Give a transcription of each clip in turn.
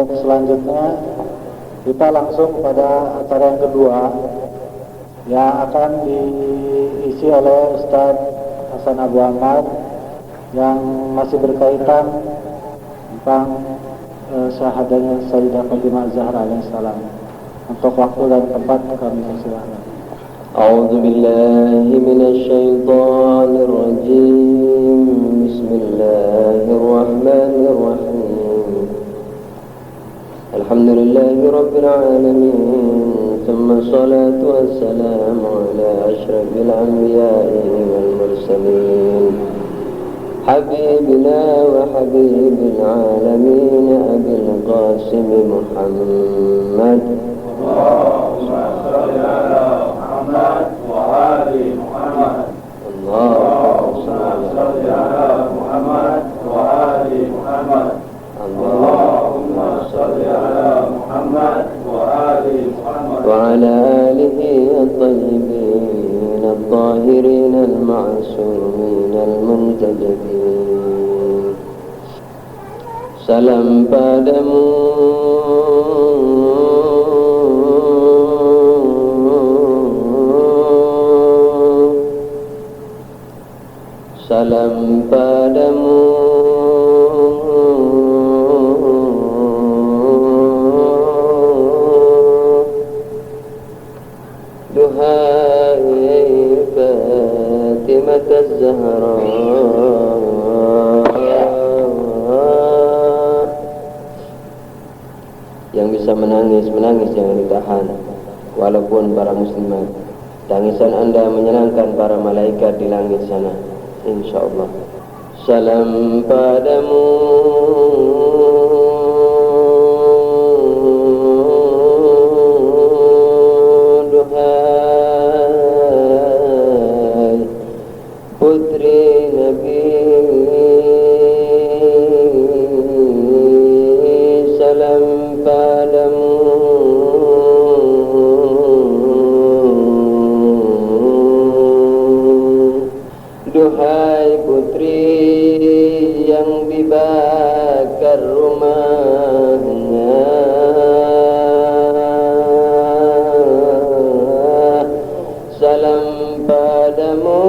Untuk selanjutnya kita langsung pada acara yang kedua yang akan diisi oleh Ustadz Hasan Abu Ahmad yang masih berkaitan tentang syahadanya Sayyidah Fatimah Zahra alaihissalam. Untuk waktu dan tempat kami persilahkan. A'udzu billahi minasyaitonir rajim. Bismillahirrahmanirrahim. Alhamdulillahi rabbil alamin. Thumma salatu wassalamu ala asyrafil anbiya'i wal mursalin. Habibina wa habibil alamin Abil Qasim Muhammad. Allahumma shalli ala Muhammad wa ali Muhammad. Allahumma shalli ala Muhammad wa ali Muhammad. Allahumma shalli ala Muhammad wa ali Muhammad. Wa ala alihi at-tayyibin at-tahirin al-ma'sumin al-muntajabin. Salam padamu salam padamu duhai Fatimah Az-Zahra, yang bisa menangis jangan ditahan, walaupun para muslimat. Tangisan Anda menyenangkan para malaikat di langit sana, insyaallah. Salam padamu duhai putri Nabi, salam padamu duhai putri yang dibakar rumahnya, salam padamu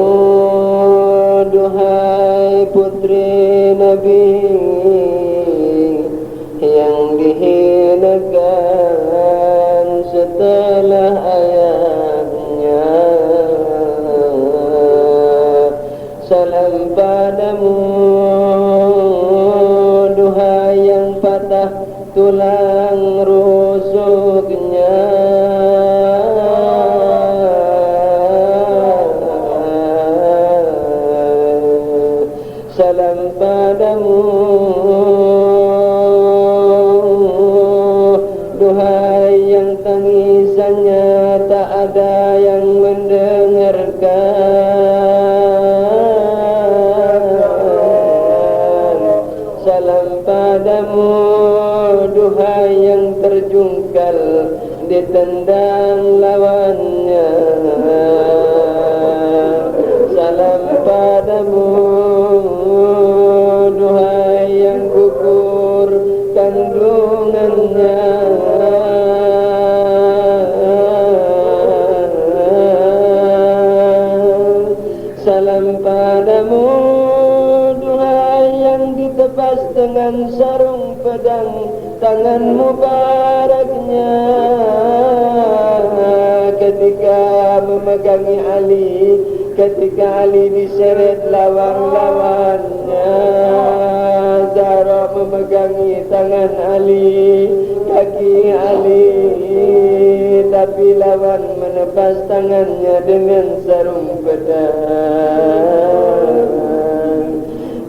duhai putri Nabi yang dihinakan setelah ayahnya, salam padamu duhai yang patah tulang rusuknya, salam padamu duhai yang tangisannya tak ada yang mendengarkan, salam padamu duhai yang terjungkal ditendang lawannya, salam padamu duhai yang gugur kandungannya, salam padamu duhai yang ditebas dengan sarung pedang tangan mubaraknya ketika memegangi Ali, ketika Ali diseret lawan-lawannya. Zahra memegangi tangan Ali, kaki Ali, tapi lawan menepas tangannya dengan sarung pedang.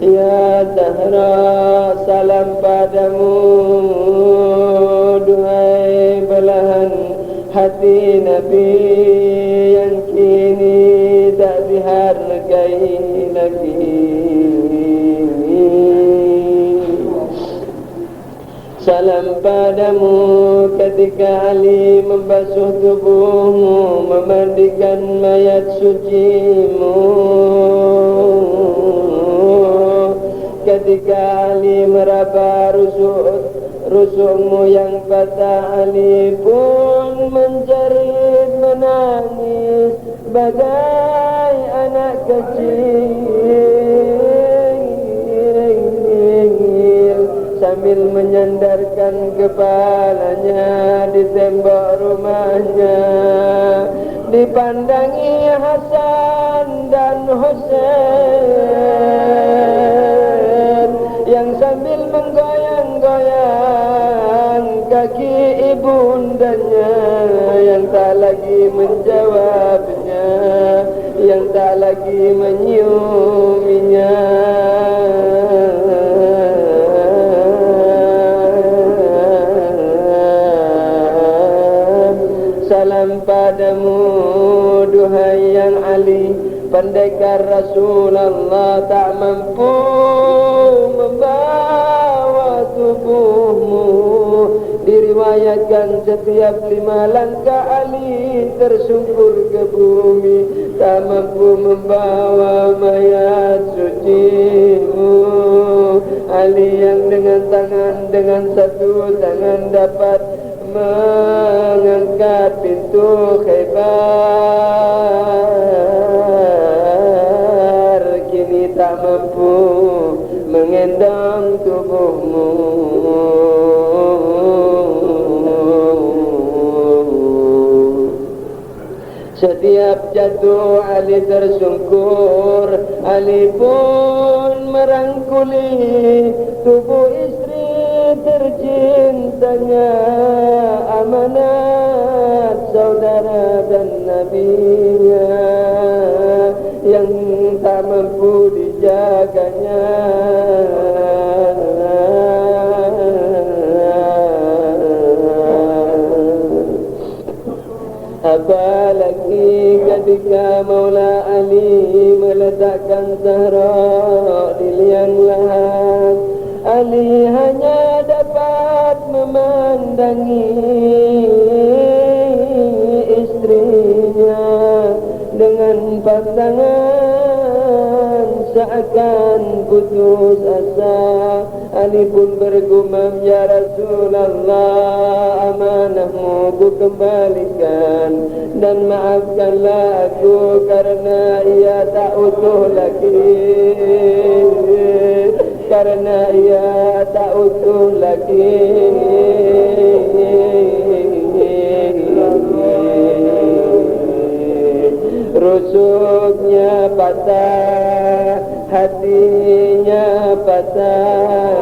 Ya Zahra, salam padamu duhai belahan hati Nabi yang kini tak dihargai lagi. Salam padamu ketika Ali membasuh tubuhmu, memandikan mayat sucimu, ketika Ali meraba rusukmu yang patah Ali pun menjerit menangis bagai anak kecil sambil menyandarkan kepalanya di tembok rumahnya. Dipandangi Hasan dan Husain yang sambil menggoyang-goyang kaki ibundanya, yang tak lagi menjawabnya, yang tak lagi menyiuminya. Salam padamu duhai yang Ali, pendekar Rasulullah tak mampu membawa tubuhmu. Diriwayatkan setiap 5 langkah Ali tersungkur ke bumi, tak mampu membawa mayat sucimu. Ali yang dengan satu tangan dapat mengangkat pintu Khaybar, kini tak mampu mengendong tubuhmu. Setiap jatuh Ali tersungkur, Ali pun merangkuli tubuh istri tercintanya, amanat saudara dan nabinya yang tak mampu dijaganya. Apalagi ketika Maula Ali meletakkan Zahra di liang lahat, Ali hanya dapat memandangi istrinya dengan pandangan seakan putus asa. Ali pun bergumam, ya Rasulullah, amanahmu ku kembalikan dan maafkanlah aku karena ia tak utuh lagi, karena ia tak utuh lagi. Rusuknya patah, hatinya patah,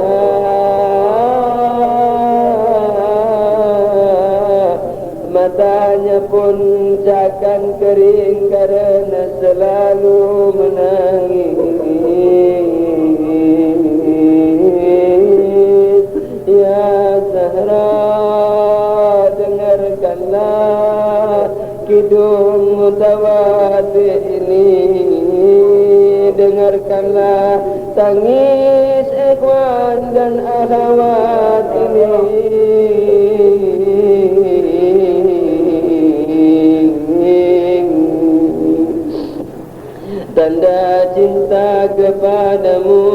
matanya pun seakan kering karena selalu menangis. Ya Zahra, dengarkanlah kidung mutawadi ini, dengarkanlah tangis ikhwan dan akhwat ini. Tanda cinta kepadamu,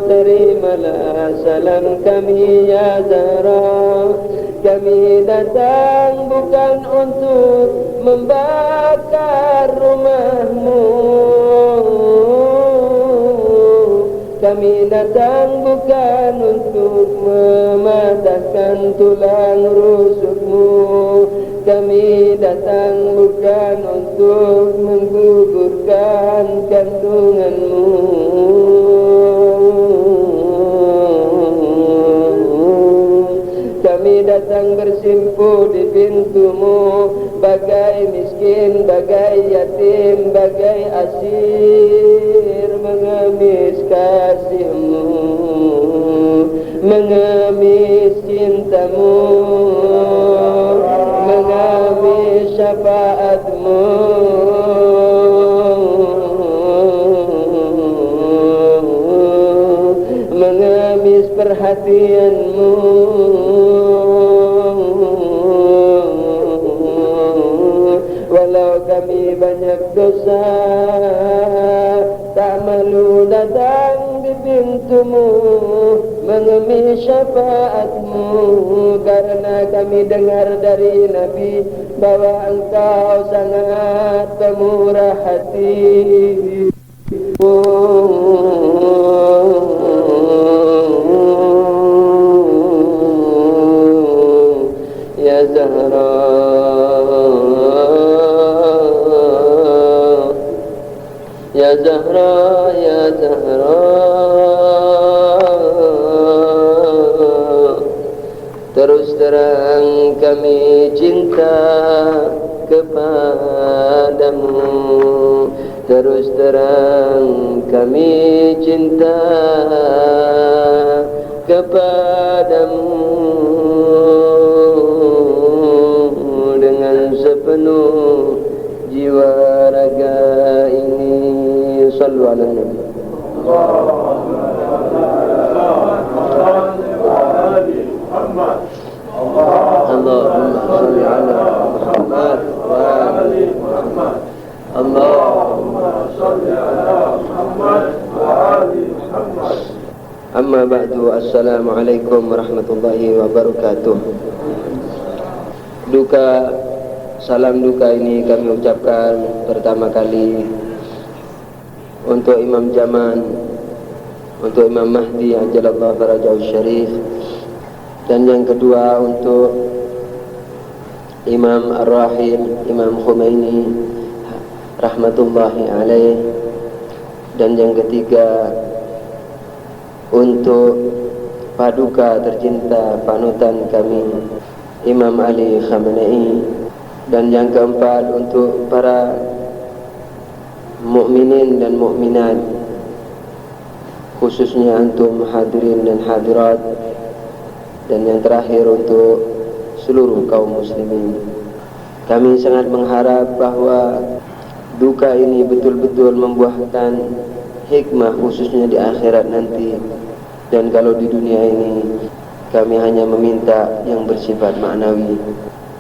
terimalah salam kami ya Zahra. Kami datang bukan untuk membakar rumahmu, kami datang bukan untuk mematahkan tulang rusukmu, kami datang bukan untuk menggugurkan kandunganmu. Kami datang bersimpuh di pintumu, bagai miskin, bagai yatim, bagai asir, mengemis kasihmu, mengemis cintamu, mengemis syafaatmu, mengemis perhatianmu. Walau kami banyak dosa, tak malu datang di pintumu, mengemis syafaatmu, karena kami dengar dari Nabi bahwa engkau sangat pemurah hati. Ya Zahra, Ya Zahra, Ya Zahra, terus terang kami cinta kepadamu, terus terang kami cinta kepadamu dengan sepenuh jiwa raga ini. Sallu ala Nabi. Allahumma salli ala Muhammad wa ali Muhammad. Allahumma salli ala Muhammad wa ali Muhammad. Amma ba'du. Assalamualaikum warahmatullahi wabarakatuh. Salam duka ini kami ucapkan pertama kali untuk Imam Zaman, untuk Imam Mahdi ajalallahu farajahu syarif, dan yang kedua untuk Imam Ar-Rahim Imam Khomeini rahmatullahi alaih, dan yang ketiga untuk paduka tercinta panutan kami Imam Ali Khamenei, dan yang keempat untuk para mukminin dan mukminat, khususnya antum hadirin dan hadirat, dan yang terakhir untuk seluruh kaum muslimin. Kami sangat mengharap bahwa duka ini betul-betul membuahkan hikmah, khususnya di akhirat nanti. Dan kalau di dunia ini kami hanya meminta yang bersifat maknawi.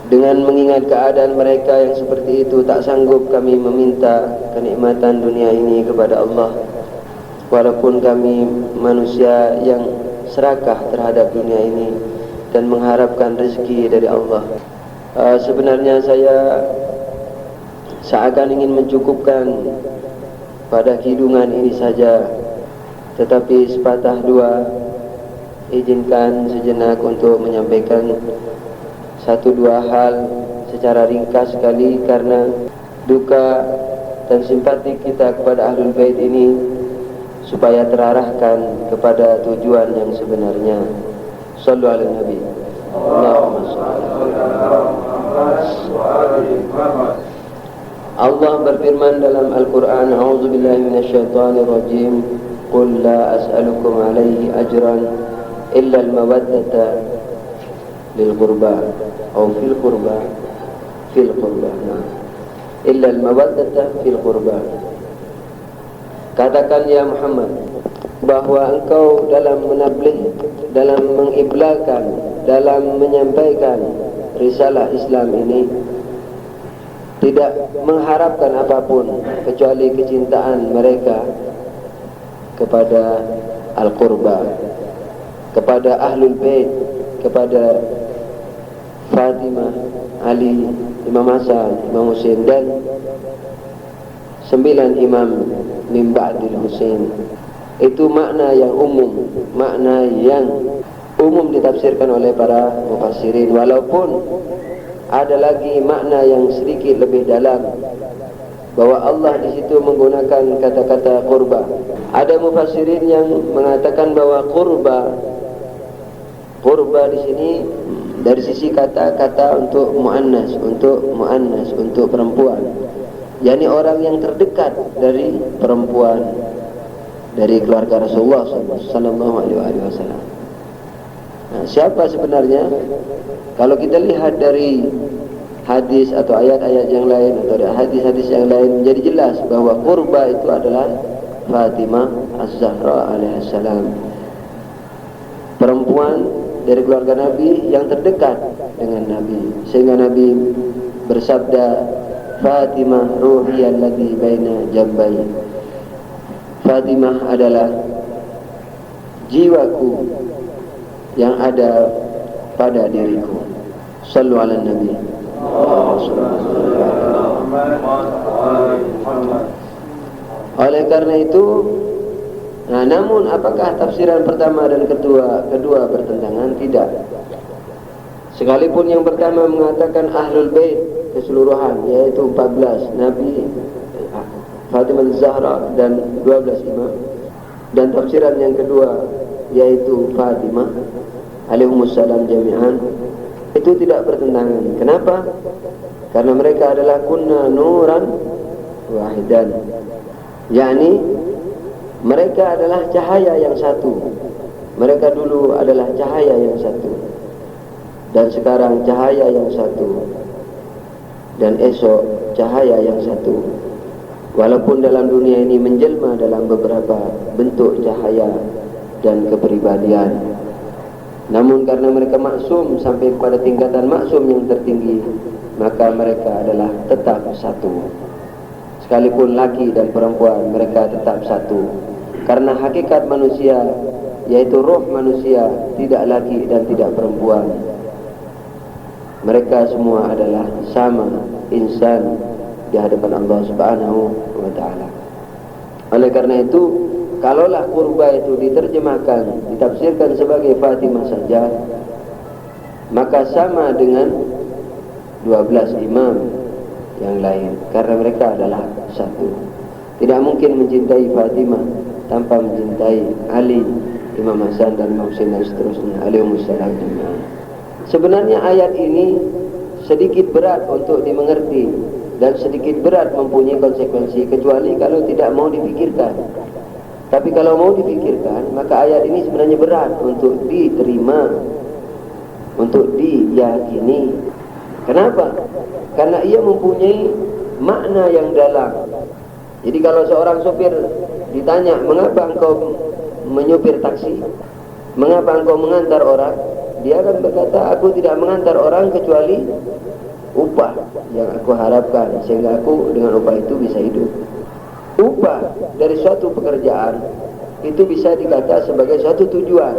Dengan mengingat keadaan mereka yang seperti itu, tak sanggup kami meminta kenikmatan dunia ini kepada Allah. Walaupun kami manusia yang serakah terhadap dunia ini dan mengharapkan rezeki dari Allah. Sebenarnya saya seakan ingin mencukupkan pada kidungan ini saja, tetapi sepatah dua izinkan sejenak untuk menyampaikan satu dua hal secara ringkas sekali, karena duka dan simpati kita kepada Ahlul Bait ini supaya terarahkan kepada tujuan yang sebenarnya. Sallu ala Nabi. Allahumma salli ala Muhammad. Allah berfirman dalam Al-Quran, A'udzubillahi minasyaitonirrajim, Qul la as'alukum alaihi ajran illa al-mawaddata lil qurba atau fil qurba illa al-mawaddata fil qurba. Katakan ya Muhammad bahwa engkau dalam menablih, dalam mengiblakan, dalam menyampaikan risalah Islam ini tidak mengharapkan apapun kecuali kecintaan mereka kepada Al-Qurba, kepada Ahlul Bait, kepada Fatimah, Ali, Imam Hasan, Imam Husain, dan 9 imam min ba'dil Husain. Itu makna yang umum, makna yang umum ditafsirkan oleh para mufassirin. Walaupun ada lagi makna yang sedikit lebih dalam, bahwa Allah di situ menggunakan kata-kata qurba. Ada mufassirin yang mengatakan bahwa qurba di sini dari sisi kata-kata untuk muannas, untuk perempuan. yakni orang yang terdekat dari perempuan dari keluarga Rasulullah sallallahu alaihi wasallam. Nah, siapa sebenarnya? Kalau kita lihat dari hadis atau ayat-ayat yang lain atau hadis-hadis yang lain, menjadi jelas bahwa qurba itu adalah Fatimah Az-Zahra alaihissalam, perempuan dari keluarga Nabi yang terdekat dengan Nabi, sehingga Nabi bersabda, Fatimah ruhi alladhi baina jambai. Fatimah adalah jiwaku yang ada pada diriku. Sallu ala Nabi. Oleh karena itu, namun apakah tafsiran pertama dan kedua bertentangan? Tidak. Sekalipun yang pertama mengatakan Ahlul Bait keseluruhan, yaitu 14 Nabi, Fatimah Zahra dan 12 imam, dan tafsiran yang kedua yaitu Fatimah alaihimussalam jami'an, itu tidak bertentangan. Kenapa? Karena mereka adalah kunna nuran wahidan, yakni mereka adalah cahaya yang satu. Mereka dulu adalah cahaya yang satu, dan sekarang cahaya yang satu, dan esok cahaya yang satu. Walaupun dalam dunia ini menjelma dalam beberapa bentuk cahaya dan kepribadian, namun karena mereka maksum sampai kepada tingkatan maksum yang tertinggi, maka mereka adalah tetap satu. Sekalipun laki dan perempuan, mereka tetap satu. Karena hakikat manusia, yaitu roh manusia, tidak laki dan tidak perempuan. Mereka semua adalah sama, insan di hadapan Allah Subhanahu wa ta'ala. Oleh karena itu, kalaulah qurba itu diterjemahkan, ditafsirkan sebagai Fatimah saja, maka sama dengan 12 imam yang lain, karena mereka adalah satu. Tidak mungkin mencintai Fatimah tanpa mencintai Ali, Imam Hasan dan Imam Husain dan seterusnya alaihimussalam. Sebenarnya ayat ini sedikit berat untuk dimengerti dan sedikit berat mempunyai konsekuensi, kecuali kalau tidak mau dipikirkan. Tapi kalau mau dipikirkan, maka ayat ini sebenarnya berat untuk diterima, untuk diyakini. Kenapa? Karena ia mempunyai makna yang dalam. Jadi kalau seorang sopir ditanya, mengapa engkau menyupir taksi? Mengapa engkau mengantar orang? Dia akan berkata, aku tidak mengantar orang kecuali upah yang aku harapkan, sehingga aku dengan upah itu bisa hidup. Upah dari suatu pekerjaan itu bisa dikata sebagai suatu tujuan.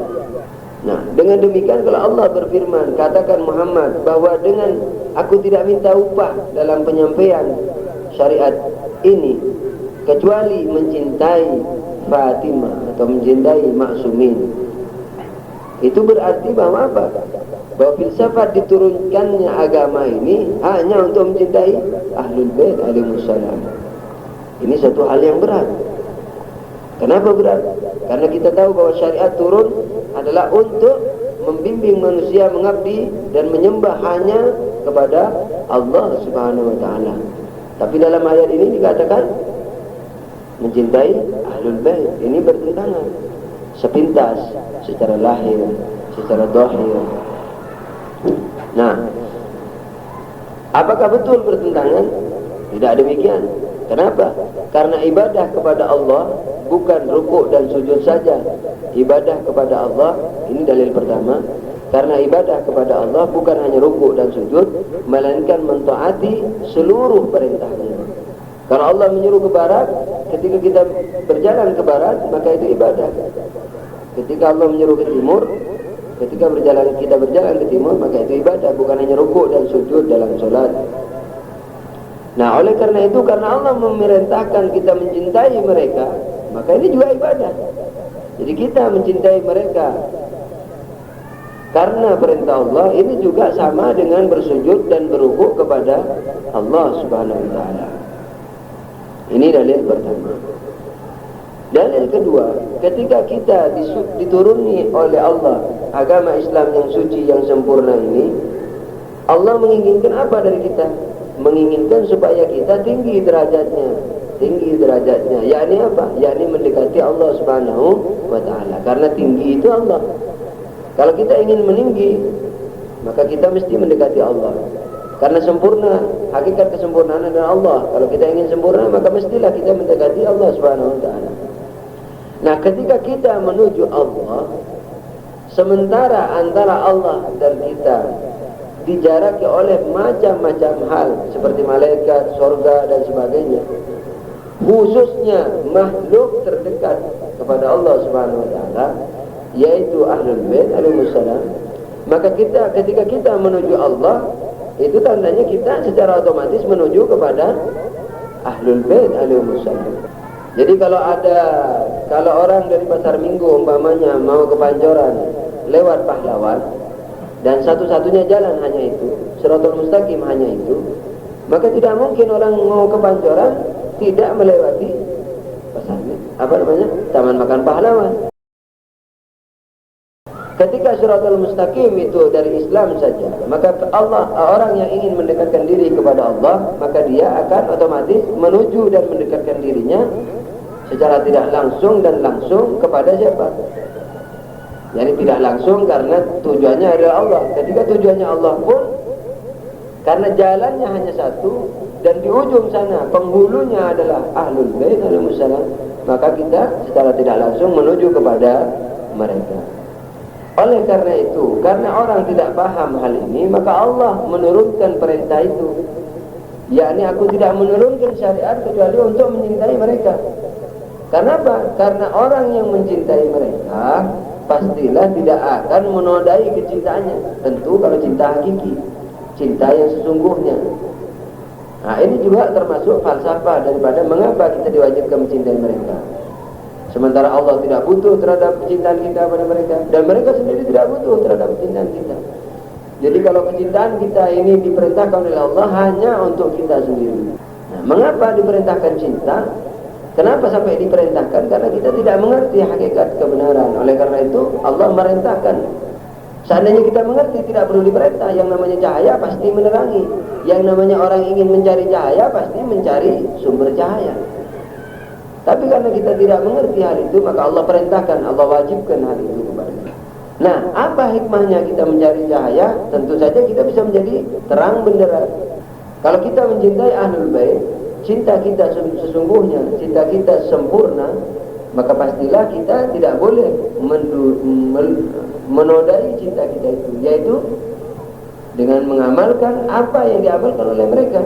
Nah, dengan demikian kalau Allah berfirman, katakan Muhammad bahwa dengan aku tidak minta upah dalam penyampaian syariat ini, kecuali mencintai Fatimah atau mencintai maksumin. Itu berarti bahwa apa? Bahwa filsafat diturunkannya agama ini hanya untuk mencintai Ahlul Bait alaihimussalam. Ini satu hal yang berat. Kenapa berat? Karena kita tahu bahwa syariat turun adalah untuk membimbing manusia mengabdi dan menyembah hanya kepada Allah Subhanahu wa ta'ala. Tapi dalam ayat ini dikatakan mencintai Ahlul Bait. Ini bertentangan sepintas secara lahir, secara zahir. Nah, apakah betul bertentangan? Tidak demikian. Kenapa? Karena ibadah kepada Allah bukan rukuk dan sujud saja. Ibadah kepada Allah, ini dalil pertama. Karena ibadah kepada Allah bukan hanya rukuk dan sujud, melainkan mentaati seluruh perintahnya. Kalau Allah menyuruh ke barat, ketika kita berjalan ke barat, maka itu ibadah. Ketika Allah menyuruh ke timur, ketika kita berjalan ke timur, maka itu ibadah, bukan hanya rukuk dan sujud dalam sholat. Nah, oleh karena itu, karena Allah memerintahkan kita mencintai mereka, maka ini juga ibadah. Jadi kita mencintai mereka karena perintah Allah, ini juga sama dengan bersujud dan berukuk kepada Allah Subhanahu wa ta'ala. Ini dalil pertama. Dalil kedua, ketika kita dituruni oleh Allah agama Islam yang suci, yang sempurna ini, Allah menginginkan apa dari kita? Menginginkan supaya kita tinggi derajatnya. Tinggi derajatnya, yakni apa? Yakni mendekati Allah Subhanahu wa ta'ala. Karena tinggi itu Allah. Kalau kita ingin meninggi, maka kita mesti mendekati Allah. Karena sempurna, hakikat kesempurnaan adalah Allah. Kalau kita ingin sempurna, maka mestilah kita mendekati Allah Subhanahu wa ta'ala. Nah, ketika kita menuju Allah, sementara antara Allah dan kita dijaraki oleh macam-macam hal seperti malaikat, surga dan sebagainya, khususnya makhluk terdekat kepada Allah Subhanahu wa ta'ala, yaitu Ahlul Bait alaihissalam, maka ketika kita menuju Allah, itu tandanya kita secara otomatis menuju kepada Ahlul Bait alaihissalam. Jadi kalau orang dari pasar Minggu umpamanya mau ke Pancoran lewat Pahlawan, dan satu-satunya jalan hanya itu, Shiratal Mustaqim hanya itu, maka tidak mungkin orang mau ke Pancoran tidak melewati Taman Makan Pahlawan. Ketika Shiratal Mustaqim itu dari Islam saja, maka orang yang ingin mendekatkan diri kepada Allah, maka dia akan otomatis menuju dan mendekatkan dirinya secara tidak langsung dan langsung kepada siapa? Yani tidak langsung karena tujuannya adalah Allah. Ketika tujuannya Allah pun, karena jalannya hanya satu dan di ujung sana penghulunya adalah Ahlul Bait alaihissalam, maka kita secara tidak langsung menuju kepada mereka. Oleh karena itu, karena orang tidak paham hal ini, maka Allah menurunkan perintah itu. Yakni aku tidak menurunkan syariat kecuali untuk mencintai mereka. Kenapa? Karena orang yang mencintai mereka pastilah tidak akan menodai kecintaannya. Tentu kalau cinta hakiki, cinta yang sesungguhnya. Nah, ini juga termasuk falsafah daripada mengapa kita diwajibkan mencintai mereka. Sementara Allah tidak butuh terhadap kecintaan kita pada mereka, dan mereka sendiri tidak butuh terhadap kecintaan kita. Jadi kalau kecintaan kita ini diperintahkan oleh Allah hanya untuk kita sendiri. Nah, mengapa diperintahkan cinta? Kenapa sampai diperintahkan? Karena kita tidak mengerti hakikat kebenaran. Oleh karena itu Allah merintahkan. Seandainya kita mengerti, tidak perlu diperintah. Yang namanya cahaya pasti menerangi. Yang namanya orang ingin mencari cahaya pasti mencari sumber cahaya. Tapi karena kita tidak mengerti hal itu, maka Allah perintahkan, Allah wajibkan hal itu kepada kita. Nah, apa hikmahnya kita mencari cahaya? Tentu saja kita bisa menjadi terang benderang. Kalau kita mencintai Ahlul Bait, cinta kita sesungguhnya, cinta kita sempurna, maka pastilah kita tidak boleh menodai cinta kita itu, yaitu dengan mengamalkan apa yang diamalkan oleh mereka.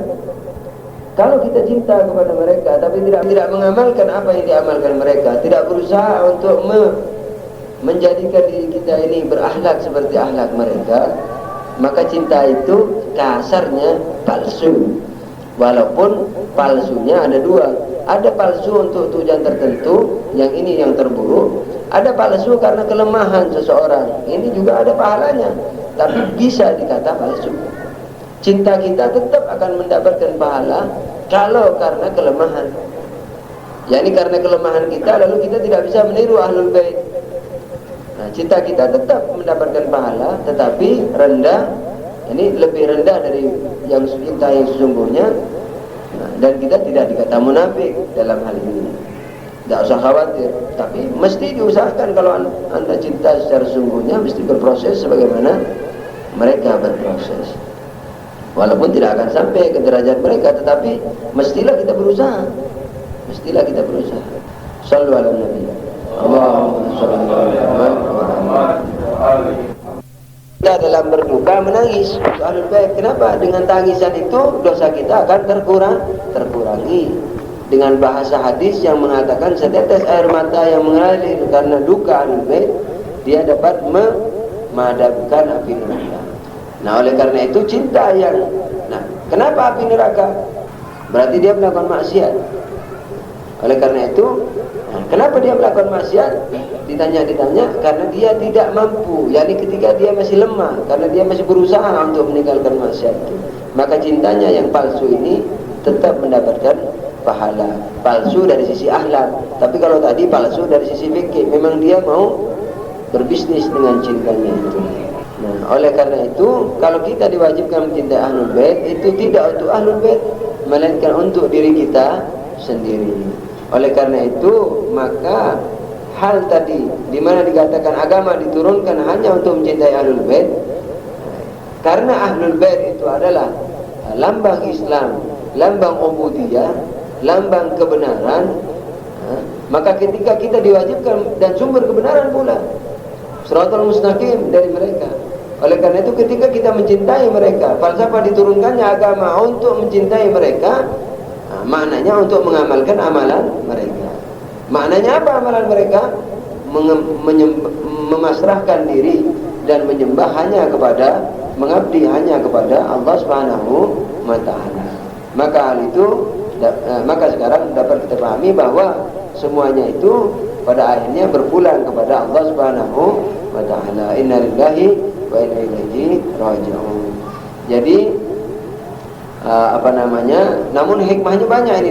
Kalau kita cinta kepada mereka tapi tidak mengamalkan apa yang diamalkan mereka, tidak berusaha untuk menjadikan diri kita ini berakhlak seperti akhlak mereka, maka cinta itu kasarnya palsu. Walaupun palsunya ada dua. Ada palsu untuk tujuan tertentu, yang ini yang terburuk. Ada palsu karena kelemahan seseorang, ini juga ada pahalanya, tapi bisa dikata palsu. Cinta kita tetap akan mendapatkan pahala kalau karena kelemahan. Yani karena kelemahan kita, lalu kita tidak bisa meniru Ahlul Bait. Nah, cinta kita tetap mendapatkan pahala, tetapi rendah. Ini lebih rendah dari yang cinta yang sesungguhnya. Nah, dan kita tidak dikata munafik dalam hal ini. Tidak usah khawatir. Tapi mesti diusahakan kalau anda cinta secara sesungguhnya, mesti berproses sebagaimana mereka berproses. Walaupun tidak akan sampai ke derajat mereka, tetapi mestilah kita berusaha. Mestilah kita berusaha. Shallu ala Nabi. Allahumma shalli ala Muhammad. Kita dalam berduka menangis Ahlul Bait. Kenapa? Dengan tangisan itu dosa kita akan terkurangi. Dengan bahasa hadis yang mengatakan setetes air mata yang mengalir karena duka Ahlul Bait, dia dapat memadamkan api neraka. Nah, oleh karena itu cinta yang kenapa api neraka? Berarti dia melakukan maksiat. Oleh karena itu, kenapa dia melakukan maksiat? Ditanya karena dia tidak mampu. Yani ketika dia masih lemah, karena dia masih berusaha untuk meninggalkan maksiat itu, maka cintanya yang palsu ini tetap mendapatkan pahala. Palsu dari sisi akhlak. Tapi kalau tadi palsu dari sisi fikih, memang dia mau berbisnis dengan cintanya itu. Nah, oleh karena itu, kalau kita diwajibkan mencintai Ahlul Bait, itu tidak untuk Ahlul Bait, melainkan untuk diri kita sendiri. Oleh karena itu, maka hal tadi di mana dikatakan agama diturunkan hanya untuk mencintai Ahlul Bait, karena Ahlul Bait itu adalah lambang Islam, lambang ubudiyah, lambang kebenaran, maka ketika kita diwajibkan dan sumber kebenaran pula Shiratal Mustaqim dari mereka. Oleh karena itu ketika kita mencintai mereka, falsafah diturunkannya agama untuk mencintai mereka, maknanya untuk mengamalkan amalan mereka. Maknanya apa amalan mereka? memasrahkan diri dan menyembah hanya kepada, mengabdi hanya kepada Allah Subhanahu wa taala. Maka hal itu maka sekarang dapat kita pahami bahwa semuanya itu pada akhirnya berpulang kepada Allah Subhanahu wa taala. Innalillahi wa inna ilaihi raji'un. Jadi namun hikmahnya banyak ini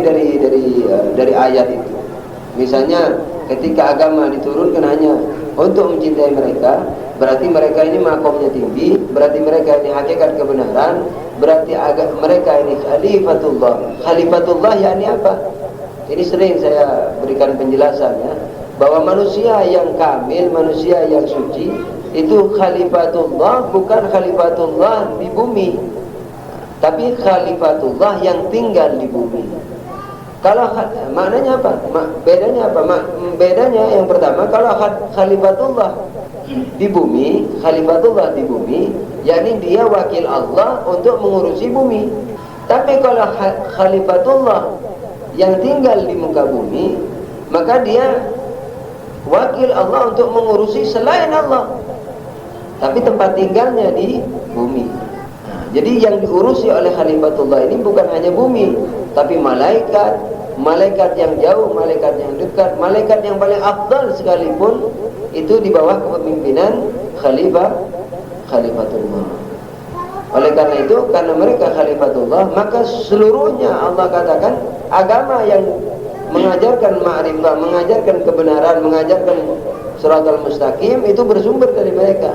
dari ayat itu. Misalnya ketika agama diturunkan hanya untuk mencintai mereka, berarti mereka ini makomnya tinggi, berarti mereka ini hakikat kebenaran, berarti mereka ini khalifatullah. Khalifatullah yakni apa? Ini sering saya berikan penjelasannya, bahwa manusia yang kamil, manusia yang suci itu khalifatullah, bukan khalifatullah di bumi, tapi khalifatullah yang tinggal di bumi. Kalau maknanya apa? Bedanya apa? Bedanya yang pertama, kalau khalifatullah di bumi, khalifatullah di bumi, yakni dia wakil Allah untuk mengurusi bumi. Tapi kalau khalifatullah yang tinggal di muka bumi, maka dia wakil Allah untuk mengurusi selain Allah, tapi tempat tinggalnya di bumi. Jadi yang diurusi oleh khalifatullah ini bukan hanya bumi, tapi malaikat, malaikat yang jauh, malaikat yang dekat, malaikat yang paling afdal sekalipun itu di bawah kepemimpinan khalifatullah. Oleh karena itu, karena mereka khalifatullah, maka seluruhnya Allah katakan agama yang mengajarkan ma'rifah, mengajarkan kebenaran, mengajarkan siratal mustaqim itu bersumber dari mereka,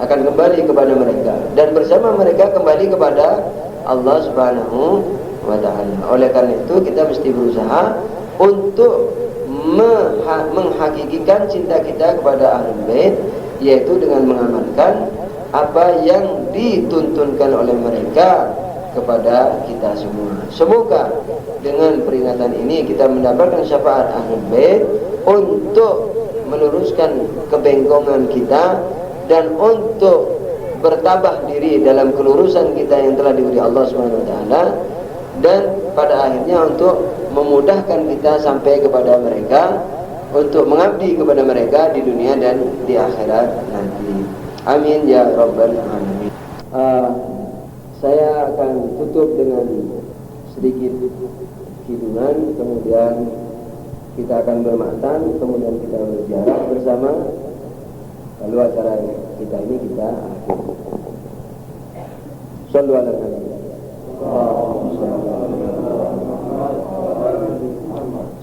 akan kembali kepada mereka, dan bersama mereka kembali kepada Allah Subhanahu wa ta'ala. Oleh karena itu kita mesti berusaha untuk menghakikikan cinta kita kepada Ahlul Bait, yaitu dengan mengamalkan apa yang dituntunkan oleh mereka kepada kita semua. Semoga dengan peringatan ini kita mendapatkan syafaat Ahlul Bait untuk meluruskan kebengkongan kita dan untuk bertabah diri dalam kelurusan kita yang telah diberi Allah Subhanahu wa taala, dan pada akhirnya untuk memudahkan kita sampai kepada mereka, untuk mengabdi kepada mereka di dunia dan di akhirat nanti. Amin ya rabbal alamin. Saya akan tutup dengan sedikit kidungan, kemudian kita akan bermaktan, kemudian kita berziarah bersama, lalu acara kita ini kita akhiri. Shallu ala nabi.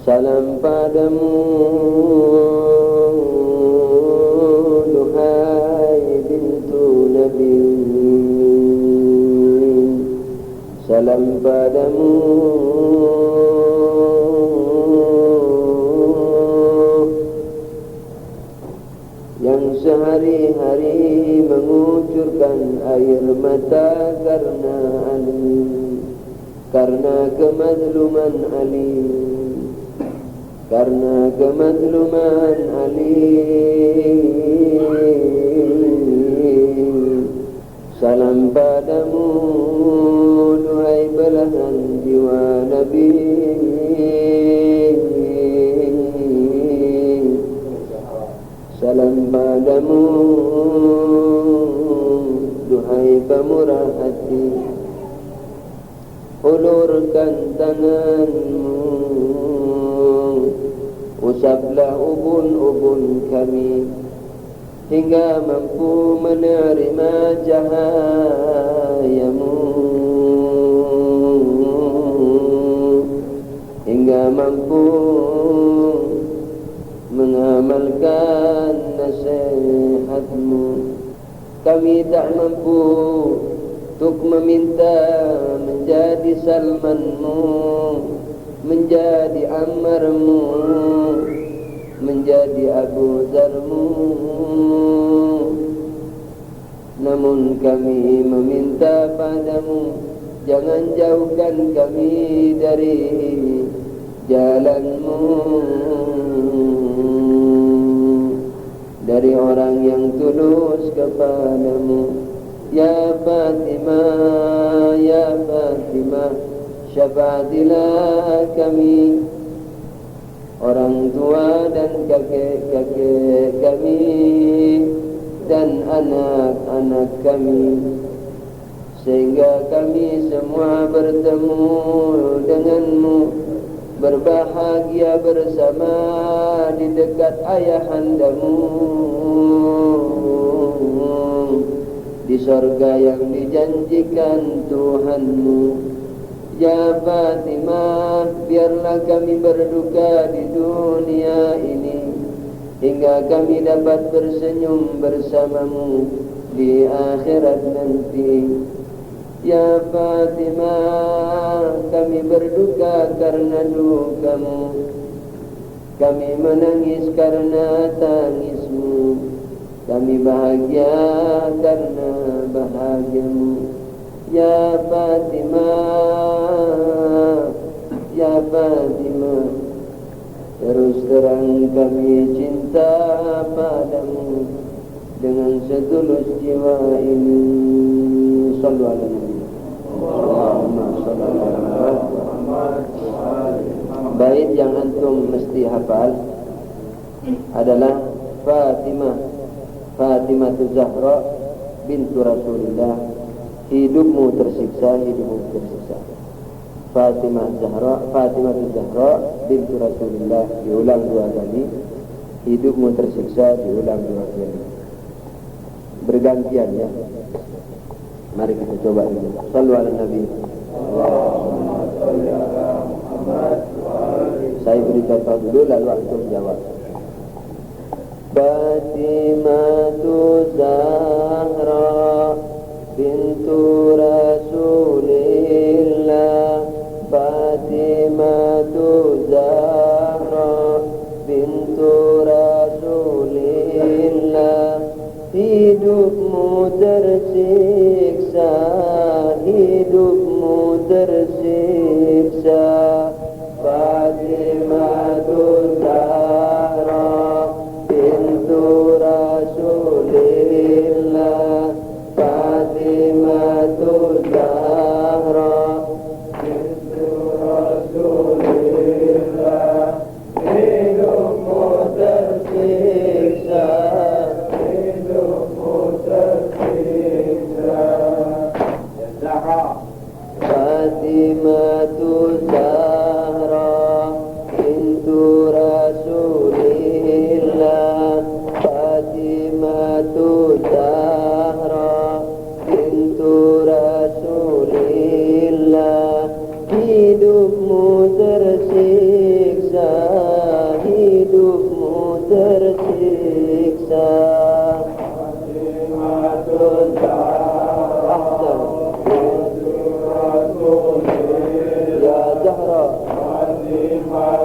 Salam padamu duhai bintu Nabi, salam padamu yang sehari-hari mengucurkan air mata karena kemadluman Ali, karena kemadluman Ali. Salam padamu duhai belahan jiwa Nabi, salam padamu duhai pemurah hati, ulurkan tanganmu, usaplah ubun-ubun kami hingga mampu menerima cahayamu, hingga mampu mengamalkan nasihatmu. Kami tak mampu untuk meminta menjadi Salmanmu, menjadi Ammarmu, menjadi Abu Dzarmu. Namun kami meminta padamu, jangan jauhkan kami dari jalanmu, dari orang yang tulus kepadamu. Ya Fatimah, ya Fatimah, syafaatilah kami. orang tua dan kakek-kakek kami, dan anak-anak kami, sehingga kami semua bertemu denganmu, berbahagia bersama di dekat ayahandamu di sorga yang dijanjikan Tuhanmu. Ya Fatimah, biarlah kami berduka di dunia ini hingga kami dapat bersenyum bersamamu di akhirat nanti. Ya Fatimah, kami berduka karena dukamu, kami menangis karena tangismu, kami bahagia karena bahagiamu. Ya Fatimah, ya Fatimah, terus terang kami cinta padamu dengan setulus jiwa ini. Sallu ala Nabi. Allahumma salli ala Muhammad. Bait yang antum mesti hafal adalah Fatimah Zahra bintu Rasulullah. Hidupmu tersiksa, hidupmu tersiksa. Fatimah Zahra bintu Rasulullah, diulang 2 kali. Hidupmu tersiksa, diulang 2 kali. Bergantian ya. Mari kita coba dulu. Sallu ala Nabi. Allahumma shalli ala Muhammad wa ali. Saya beri contoh dulu lalu antum jawab. Fatimah Zahra bintu Rasulillah, Fatimah Zahra bintu Rasulillah, hidupmu tersiksa, hidupmu tersiksa. Fatimah Zahra bintu Rasulillah, Fatimah Zahra bintu Rasulillah, hidupmu tersiksa, hidupmu tersiksa. Fatimah Zahra bintu Rasulillah, Fatimah Zahra bintu Rasulillah, hidupmu tersiksa, hidupmu tersiksa. Fatimah Zahra bintu Rasulillah, ya Zahra. Fatimah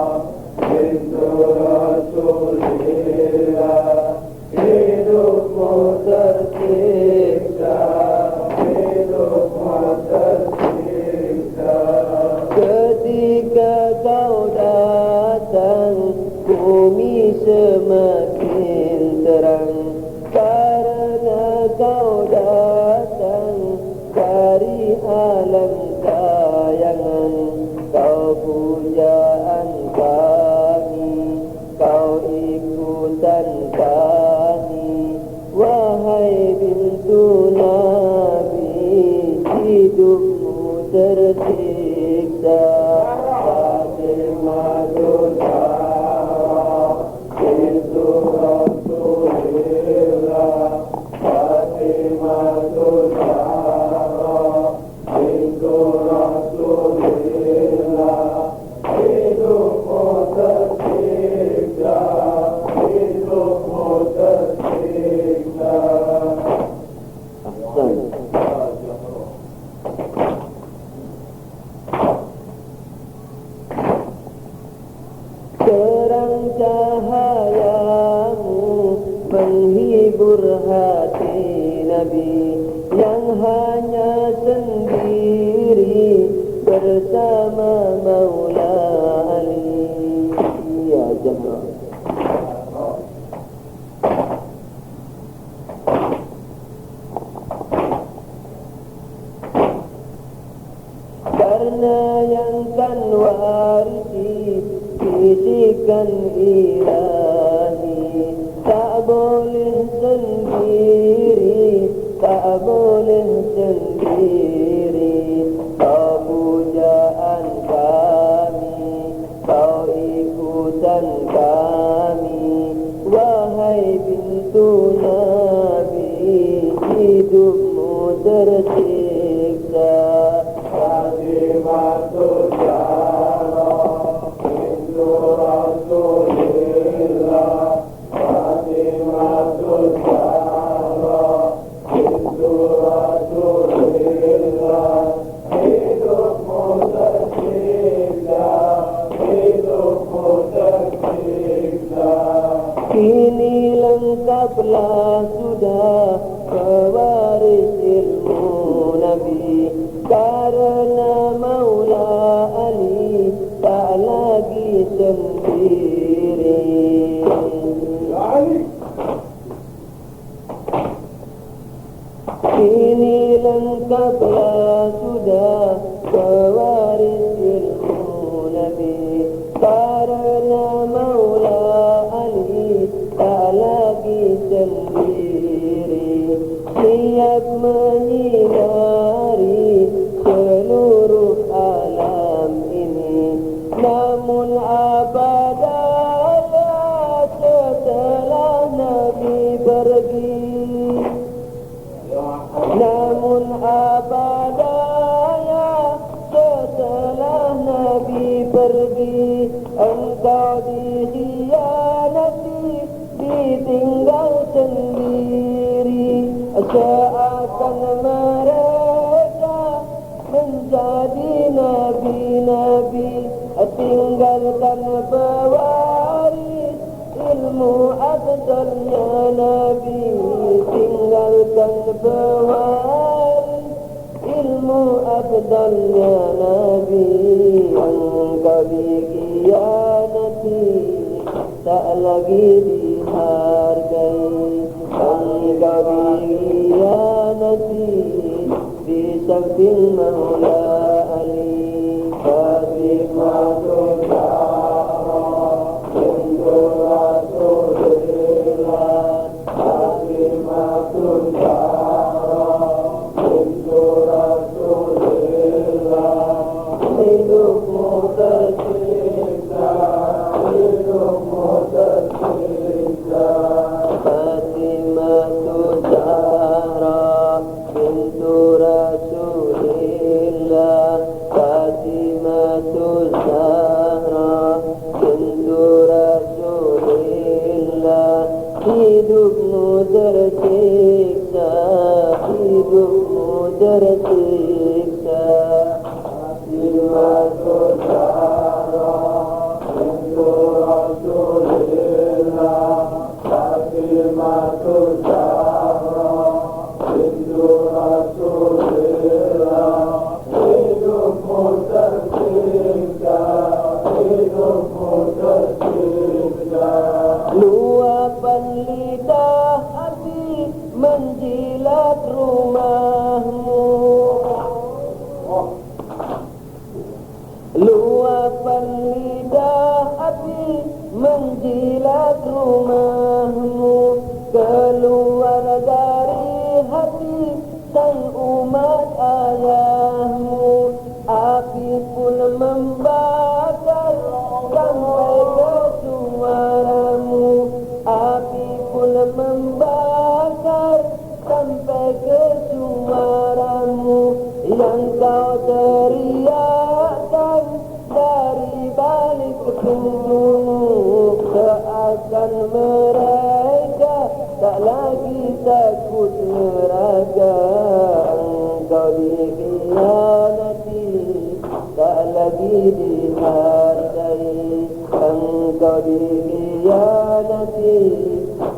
Zahra bintu Rasulillah, hidupmu tersiksa, hidupmu tersiksa. Ketika kau datang, bumi semakin terang, karena kau datang dari alam kayangan. Kau pujaan kami, kau ikutan kami, wahai bintu Nabi, hidupmu tersiksa. Fatimah Zahra bintu Rasulillah, Fatimah Zahra bintu Rasulillah, hidupmu tersiksa, hidupmu tersiksa. Ahsan. Terang cahayamu menghibur hati Nabi yang hanya sendiri bersama Maula Ali. Ya Zahra. Karena yang kan warisi bisikan ilahi. Tak boleh sendiri, tak boleh sendiri. Kau pujaan kami, kau ikutan kami. Wahai pintu Nabi, hidupmu tersiksa. Fatimah Zahra bintu Rasulillah, Fatimah Zahra bintu Rasulillah, hidupmu tersiksa, hidupmu tersiksa. Kini lengkaplah sudah pewaris ilmu Nabi, karena Maula Ali tak lagi sendiri. Kini lengkaplah sudah pewaris ilmu Nabi, karena Maula Ali tak lagi sendiri. Siap menyinari seluruh alam ini, namun abadaya setelah Nabi pergi. Namun abadaya setelah Nabi pergi, engkau dikhianati, ditinggal sendiri. Seakan mereka menjadi nabi-nabi, tinggalkan pewaris ilmu afdalnya Nabi, tinggalkan pewaris ilmu afdalnya Nabi. Engkau dikhianati, tak lagi dihargai. Engkau dikhianati di samping Maula Ali. Fatimah Zahra bintu Rasulillah, Fatimah Zahra bintu Rasulillah, hidupmu tersiksa, hidupmu tersiksa. Fatimah Zahra bintu Rasulillah, Fatimah Zahra bintu Rasulillah, hidupmu tersiksa, hidupmu tersiksa. Fatimah Zahra bintu Rasulillah, Fatimah Zahra bintu Rasulillah, hidupmu tersiksa, hidupmu tersiksa. Luapan lidah hati menjilat rumahmu, luapan lidah hati menjilat rumahmu. Keluar dari hati sang umat ayahmu, api pun membakar sampai ke suaramu, api pun membakar sampai ke suaramu. Yang kau teriakkan dari balik pintumu, seakan mereka tak lagi takut neraka. Engkau dikhianati, tak lagi dihargai. Engkau dikhianati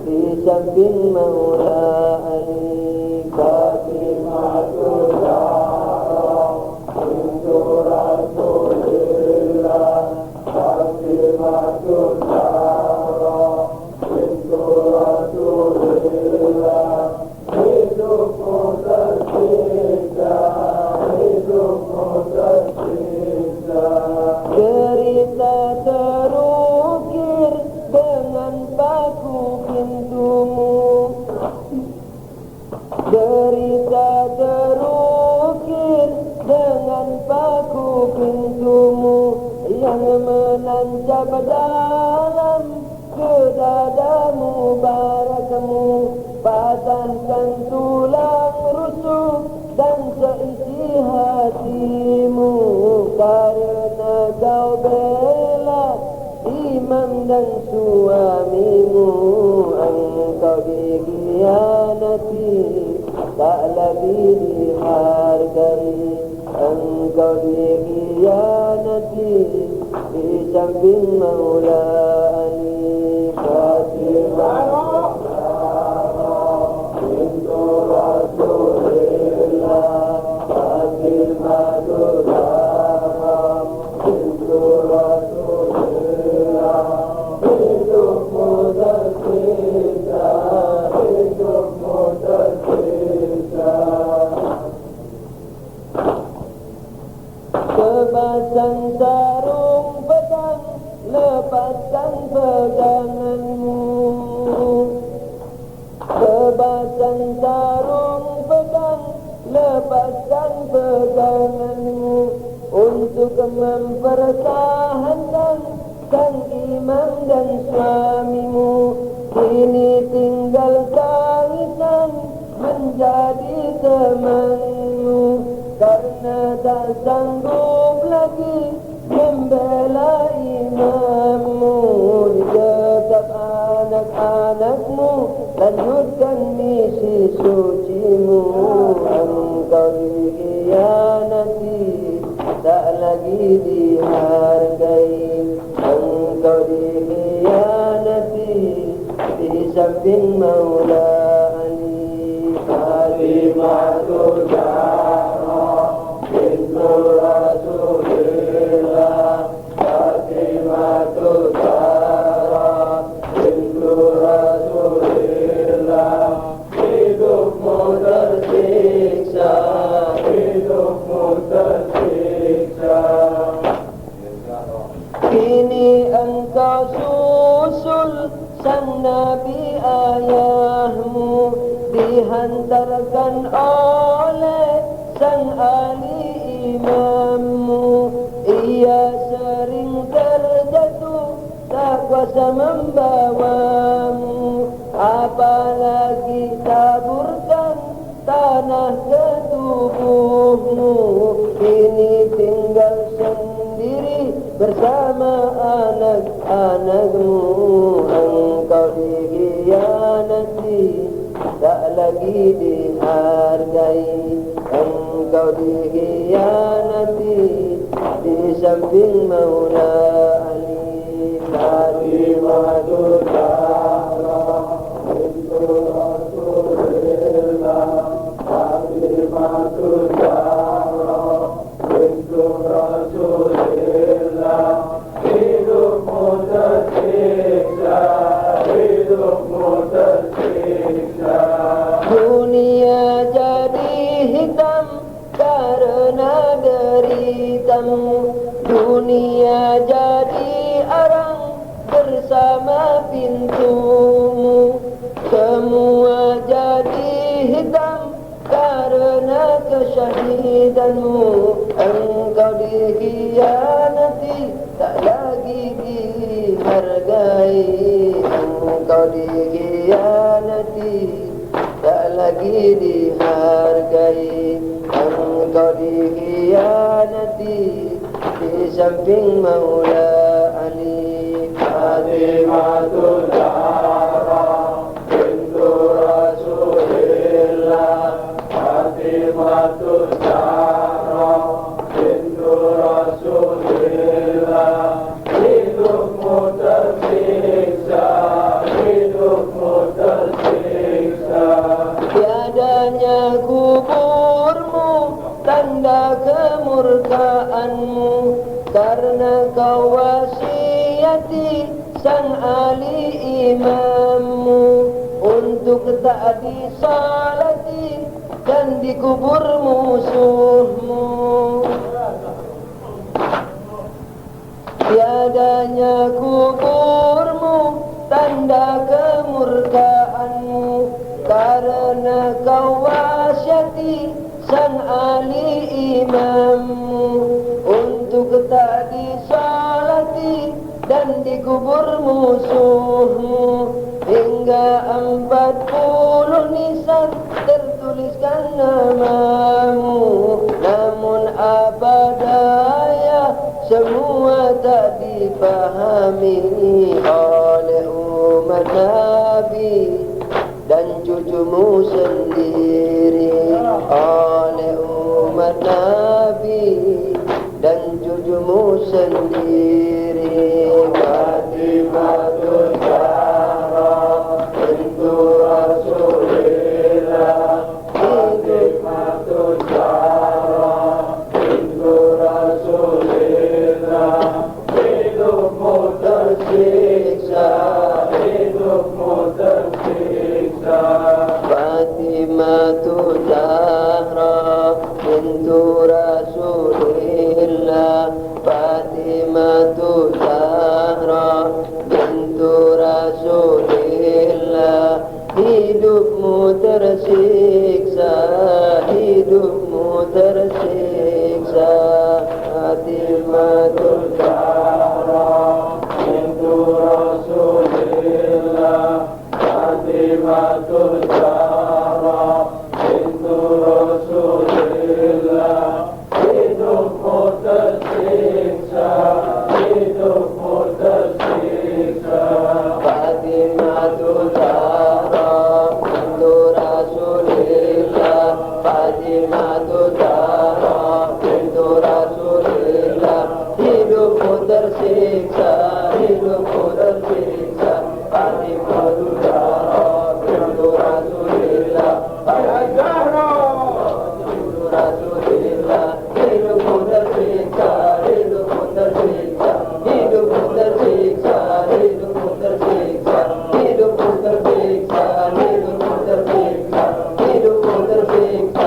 di samping Maula Ali. Fatimah Zahra bintu Rasulillah, Fatimah Zahra bintu Rasulillah, hidupmu tersiksa, hidupmu tersiksa. Cerita terus Derita terukir dengan paku pintumu yang menancap dalam ke dadamu barakmu. Patahkan tulang rusuk dan seisi hatimu, karena kau bela imam dan suamimu. Engkau dikhianati, tak lagi dihargai. Engkau dikhianati di samping Maula Ali. Fatimah bintu Rasulillah, Fatimah Zahra bintu Rasulillah. Hidupmu tersiksa, hidupmu tersiksa. Kebasang sarung pedang, lepaskan peganganmu. Kebasang sarung pedang, lepaskan peganganmu, untuk mempertahankan sang imam dan suamimu. Kini tinggal tangisan menjadi temanmu, karena tak sanggup lagi membela imammu. Di dekat anak-anakmu, lanjutkan misi sucimu. Engkau dikhianati, tak lagi dihargai. Engkau dikhianati di samping Maula Ali. Fatimah Zahra bintu Rasulillah, Fatimah Zahra bintu Rasulillah. Hidupmu tersiksa, hidupmu tersiksa. Kini engkau susul sang Nabi ayahmu, dihantarkan oleh sang Ali imammu. Ia sering terjatuh, tak kuasa membawamu, apalagi taburkan tanah ke tubuhmu. Kini tinggal sendiri bersama anak-anakmu. Engkau dikhianati, tak lagi dihargai. Engkau dikhianati di samping Maula Ali. Fatimah Zahra bintu Rasulillah, Fatimah Zahra bintu Rasulillah. Hidupmu tersiksa, hidupmu tersiksa. Dunia jadi hitam karena deritamu, dunia jadi arang bersama pintumu. Semua jadi hitam karena kesyahidanmu. Engkau dikhianati, tak lagi dihargai. Engkau dikhianati, tak lagi dihargai. Engkau dikhianati di samping Maula Ali. Fatimah Zahra bintu Rasulillah, Fatimah Zahra bintu Rasulillah. Hidupmu tersiksa, hidupmu tersiksa. Tiadanya kuburmu tanda kemurkaanmu, karena kau wasiati sang Ali imammu untuk tak disalati dan dikubur musuhmu. Tiadanya kuburmu tanda kemurkaanmu, karena kau sang ahli imam untuk tak disalati dan dikubur musuhmu hingga 40 nisan tertuliskan namamu. Namun apa daya semua tak dipahami oleh umat Nabi dan cucumu sendiri, oleh umat Nabi dan cucumu sendiri. Fatimatul Zahra bintu Rasulillah, Fatimatul Zahra bintu Rasulillah, hidupmu tersiksa, hidupmu tersiksa. Fatimatul Zahra bintu Rasulillah, Fatimatul Zahra bintu Rasulillah, hidupmu tersiksa, hidupmu tersiksa. Fatimatul Zahra bintu Rasulillah, Fatimatul Zahra bintu Rasulillah, hidupmu tersiksa, hidupmu tersiksa. Fatimatul Zahra bintu Rasulillah, Fatimatul Zahra bintu Rasulillah, hidupmu tersiksa, hidupmu tersiksa. Fatimatul Zahra bintu Rasulillah, bintu Rasulillah, hidupmu tersiksa, hidupmu tersiksa, hidupmu tersiksa, hidupmu tersiksa, hidupmu tersiksa, hidupmu tersiksa, hidupmu tersiksa,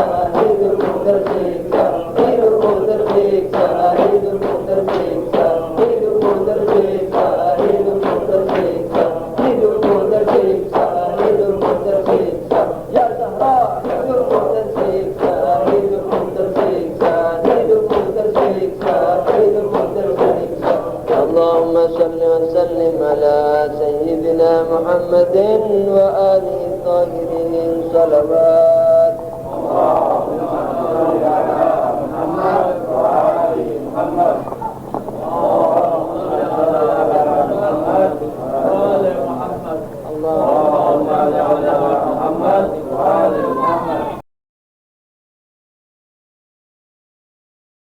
hidupmu tersiksa, hidupmu tersiksa, hidupmu tersiksa, hidupmu tersiksa, hidupmu tersiksa, hidupmu tersiksa, hidupmu tersiksa. Ya Zahra, hidupmu tersiksa, hidupmu tersiksa, hidupmu tersiksa, hidupmu tersiksa. Allahumma salli wa sallim ala sayyidina Muhammadin wa alihi tahirin salawat. Allahumma salli ala Muhammad wa ali Muhammad. Allahumma salli ala Muhammad wa ali Muhammad. Allahumma salli ala Muhammad wa ali Muhammad.